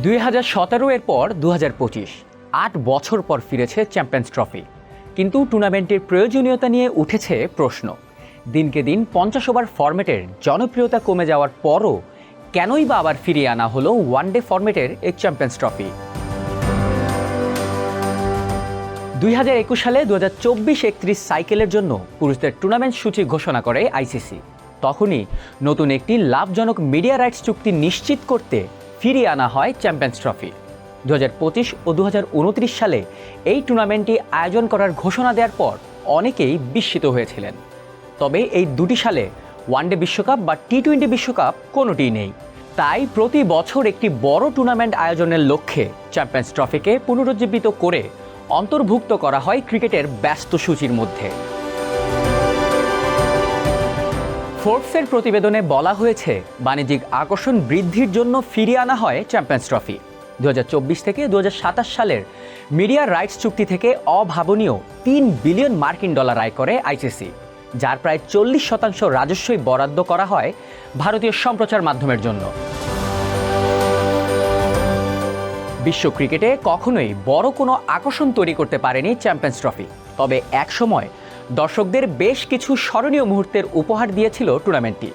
2017 এর পর 2025 8 বছর পর ফিরেছে চ্যাম্পিয়ন্স ট্রফি। কিন্তু টুর্নামেন্টের প্রয়োজনীয়তা নিয়ে উঠেছে প্রশ্ন। দিনকে দিন 50 ওভার ফরম্যাটের জনপ্রিয়তা কমে যাওয়ার পরও কেনই বা আবার ফিরিয়ে আনা হলো ওয়ানডে ফরম্যাটের এই চ্যাম্পিয়ন্স ট্রফি। 2021 সালে 2024-31 সাইকেলের জন্য পুরুষদের টুর্নামেন্ট সূচি ঘোষণা করে আইসিসি। তখনই নতুন একটি লাভজনক মিডিয়া রাইটস চুক্তি নিশ্চিত করতে ফিরিয়ে আনা হয় চ্যাম্পিয়ন্স ট্রফি। 2025 ও 2029 সালে এই টুর্নামেন্টটি আয়োজন করার ঘোষণা দেওয়ার পর অনেকেই বিস্মিত হয়েছিলেন। তবে এই দুটি সালে ওয়ানডে বিশ্বকাপ বা টি-20 বিশ্বকাপ কোনোটিই নেই। তাই প্রতি বছর একটি বড় টুর্নামেন্ট আয়োজনের লক্ষ্যে চ্যাম্পিয়ন্স ট্রফিকে পুনরুজ্জীবিত করে অন্তর্ভুক্ত করা হয় ক্রিকেটের ব্যস্ত সূচির মধ্যে। ফোর্বসের প্রতিবেদনে বলা হয়েছে, বাণিজ্যিক আকর্ষণ বৃদ্ধির জন্য ফিরিয়ে আনা হয় চ্যাম্পিয়ন্স ট্রফি। 2024 থেকে 2027 সালের মিডিয়া রাইটস চুক্তি থেকে অভাবনীয় $3 বিলিয়ন আয় করে আইসিসি, যার প্রায় 40% রাজস্বই বরাদ্দ করা হয় ভারতীয় সম্প্রচার মাধ্যমের জন্য। বিশ্ব ক্রিকেটে কখনোই বড় কোনো আকর্ষণ তৈরি করতে পারেনি চ্যাম্পিয়ন্স ট্রফি। তবে একসময় দর্শকদের বেশ কিছু স্মরণীয় মুহূর্তের উপহার দিয়েছিল টুর্নামেন্টটি।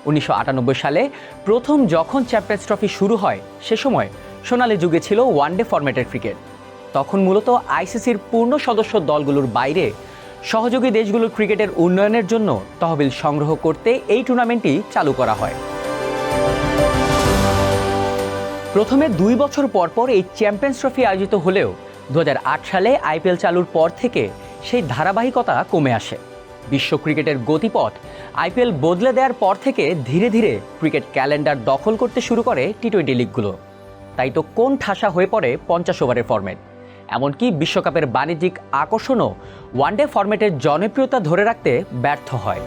1998 সালে প্রথম যখন চ্যাম্পিয়ন্স ট্রফি শুরু হয়, সে সময় সোনালী যুগে ছিল ওয়ানডে ফরম্যাটের ক্রিকেট। তখন মূলত আইসিসির পূর্ণ সদস্য দলগুলোর বাইরে সহযোগী দেশগুলোর ক্রিকেটের উন্নয়নের জন্য তহবিল সংগ্রহ করতে এই টুর্নামেন্টটি চালু করা হয়। প্রথমে 2 বছর পর পর এই চ্যাম্পিয়ন্স ট্রফি আয়োজিত হলেও 2008 সালে আইপিএল চালুর পর থেকে সেই ধারাবাহিকতা কমে আসে। বিশ্ব ক্রিকেটের গতিপথ আইপিএল বদলে দেওয়ার পর থেকে ধীরে ধীরে ক্রিকেট ক্যালেন্ডার দখল করতে শুরু করে টি-20 লিগগুলো। তাই তো কোন ঠাসা হয়ে পড়ে 50 ওভারের ফরম্যাট। এমনকি বিশ্বকাপের বাণিজ্যিক আকর্ষণও ওয়ানডে ফরম্যাটের জনপ্রিয়তা ধরে রাখতে ব্যর্থ হয়।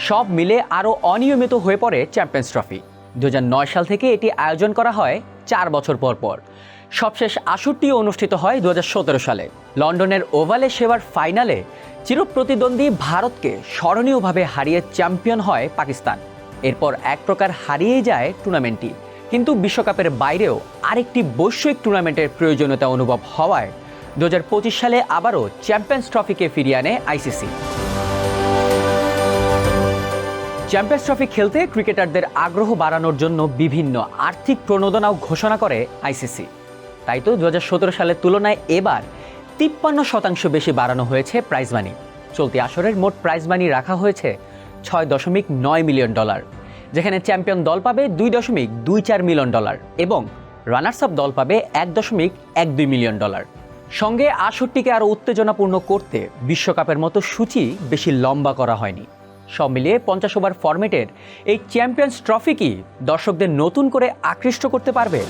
সব মিলে আরও অনিয়মিত হয়ে পড়ে চ্যাম্পিয়ন্স ট্রফি। 2009 সাল থেকে এটি আয়োজন করা হয় 4 বছর পর পর। সবশেষ আসরটিও অনুষ্ঠিত হয় 2017 সালে। লন্ডনের ওভালে সেবার ফাইনালে চিরপ্রতিদ্বন্দ্বী ভারতকে স্মরণীয়ভাবে হারিয়ে চ্যাম্পিয়ন হয় পাকিস্তান। এরপর এক প্রকার হারিয়েই যায় টুর্নামেন্টটি। কিন্তু বিশ্বকাপের বাইরেও আরেকটি বৈশ্বিক টুর্নামেন্টের প্রয়োজনীয়তা অনুভব হওয়ায় 2025 সালে আবারও চ্যাম্পিয়ন্স ট্রফিকে ফিরিয়ে আনে আইসিসি। চ্যাম্পিয়ন্স ট্রফি খেলতে ক্রিকেটারদের আগ্রহ বাড়ানোর জন্য বিভিন্ন আর্থিক প্রণোদনাও ঘোষণা করে আইসিসি। তাই তো 2017 সালের তুলনায় এবার 53% বেশি বাড়ানো হয়েছে প্রাইজ মানি। চলতি আসরের মোট প্রাইজ মানি রাখা হয়েছে $6.9 মিলিয়ন, যেখানে চ্যাম্পিয়ন দল পাবে $2.24 মিলিয়ন এবং রানার্স আপ দল পাবে $1.12 মিলিয়ন। সঙ্গে আসরটিকে আরও উত্তেজনাপূর্ণ করতে বিশ্বকাপের মতো সূচি বেশি লম্বা করা হয়নি। সব মিলিয়ে 50 ওভার ফরম্যাটের এই চ্যাম্পিয়ন্স ট্রফি কি দর্শকদের নতুন করে আকৃষ্ট করতে পারবে?